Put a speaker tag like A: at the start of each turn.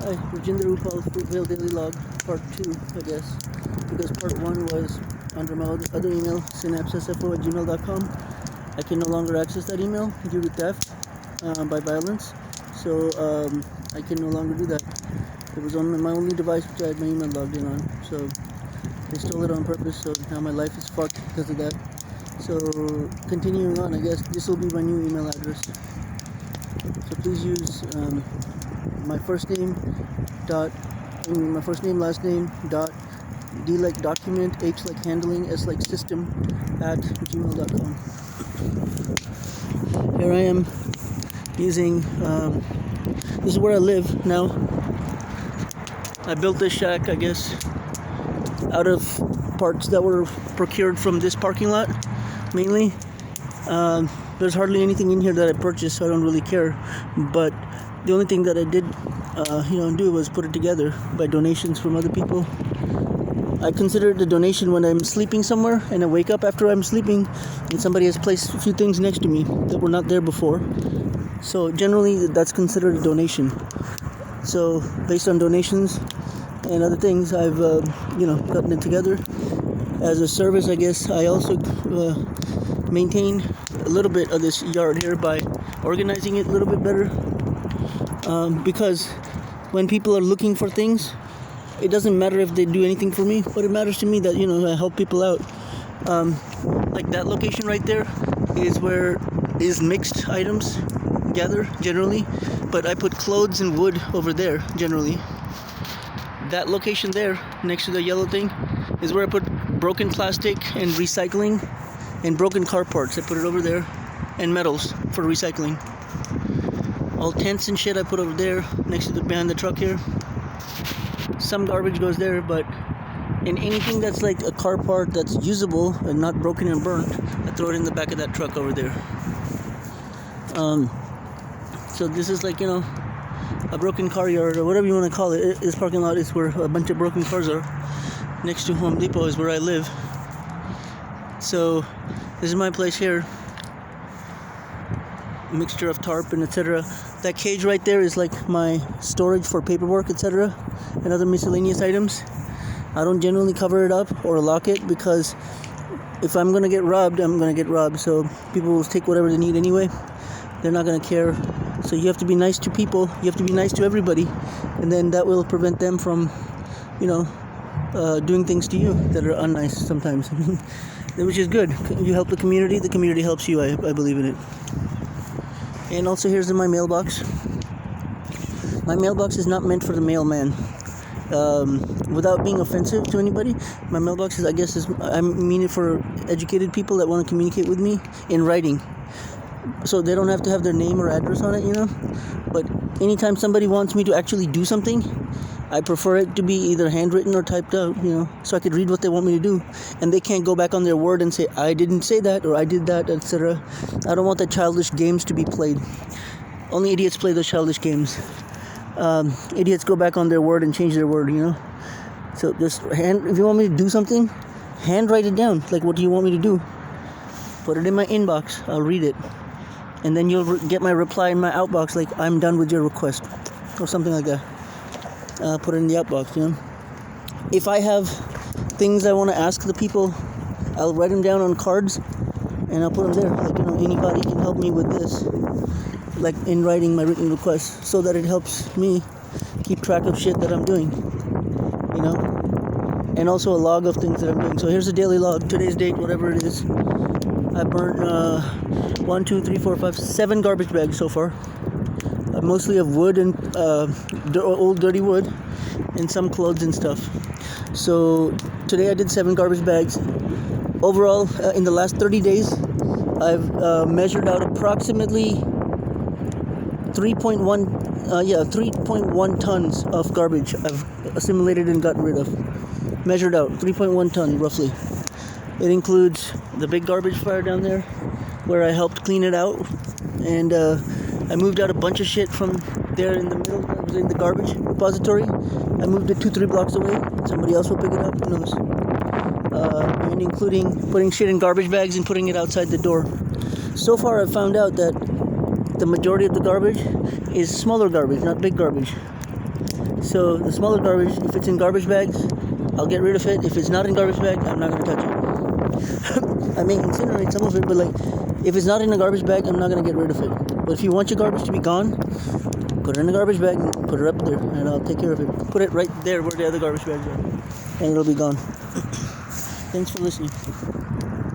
A: Hi, Rajinder Uppal, Fruitvale Daily Log, Part 2, I guess, because Part 1 was under my other email, synapsesfo@gmail.com. I can no longer access that email due to theft by violence, so I can no longer do that. It was on my only device which I had my email logged in on, so they stole it on purpose, so now my life is fucked because of that. So continuing on, I guess this will be my new email address. So please use my first name last name dot D like document, H like handling, S like system at gmail.com. Here I am using this is where I live now. I built this shack, I guess, out of parts that were procured from this parking lot mainly. There's hardly anything in here that I purchased, so I don't really care, but the only thing that I did do was put it together by donations from other people. I consider it a donation when I'm sleeping somewhere and I wake up after I'm sleeping and somebody has placed a few things next to me that were not there before. So generally that's considered a donation. So based on donations and other things, I've gotten it together as a service, I guess. I also maintain a little bit of this yard here by organizing it a little bit better, because when people are looking for things, it doesn't matter if they do anything for me, but it matters to me that I help people out. Like that location right there is where is mixed items gather generally, but I put clothes and wood over there generally. That location there next to the yellow thing is where I put broken plastic and recycling and broken car parts. I put it over there, and metals for recycling. All tents and shit I put over there next to behind the truck here. Some garbage goes there, but in anything that's like a car part that's usable and not broken and burnt, I throw it in the back of that truck over there. So this is like a broken car yard or whatever you want to call it. This parking lot is where a bunch of broken cars are. Next to Home Depot is where I live. So this is my place here. Mixture of tarp and etc. That cage right there is like my storage for paperwork, etc. and other miscellaneous items. I don't generally cover it up or lock it because if I'm gonna get robbed, I'm gonna get robbed. So people will take whatever they need anyway. They're not gonna care. So you have to be nice to people. You have to be nice to everybody, and then that will prevent them from, doing things to you that are unnice sometimes. Which is good. You help the community helps you. I believe in it. And also here's my mailbox. My mailbox is not meant for the mailman. Without being offensive to anybody, my mailbox I mean it for educated people that want to communicate with me in writing. So they don't have to have their name or address on it, But anytime somebody wants me to actually do something, I prefer it to be either handwritten or typed out, so I could read what they want me to do. And they can't go back on their word and say, I didn't say that, or I did that, etc. I don't want the childish games to be played. Only idiots play those childish games. Idiots go back on their word and change their word, So just if you want me to do something, handwrite it down. Like, what do you want me to do? Put it in my inbox. I'll read it. And then you'll get my reply in my outbox, like, I'm done with your request, or something like that. Put it in the outbox, If I have things I want to ask the people, I'll write them down on cards, and I'll put them there. Like, anybody can help me with this, like in writing my written request, so that it helps me keep track of shit that I'm doing, And also a log of things that I'm doing. So here's the daily log. Today's date, whatever it is. I burnt 7 garbage bags so far. Mostly of wood and old dirty wood, and some clothes and stuff. So today I did 7 garbage bags. Overall, in the last 30 days, I've measured out approximately 3.1 tons of garbage I've assimilated and gotten rid of. Measured out 3.1 ton roughly. It includes the big garbage fire down there, where I helped clean it out, and I moved out a bunch of shit from there in the middle that was in the garbage repository. I moved it 2-3 blocks away. Somebody else will pick it up, who knows. And including putting shit in garbage bags and putting it outside the door. So far I've found out that the majority of the garbage is smaller garbage, not big garbage. So the smaller garbage, if it's in garbage bags, I'll get rid of it. If it's not in garbage bag, I'm not gonna touch it. I may incinerate some of it, but like if it's not in a garbage bag, I'm not gonna get rid of it. But if you want your garbage to be gone, put it in a garbage bag and put it up there, and I'll take care of it. Put it right there where the other garbage bags are, and it'll be gone. Thanks for listening.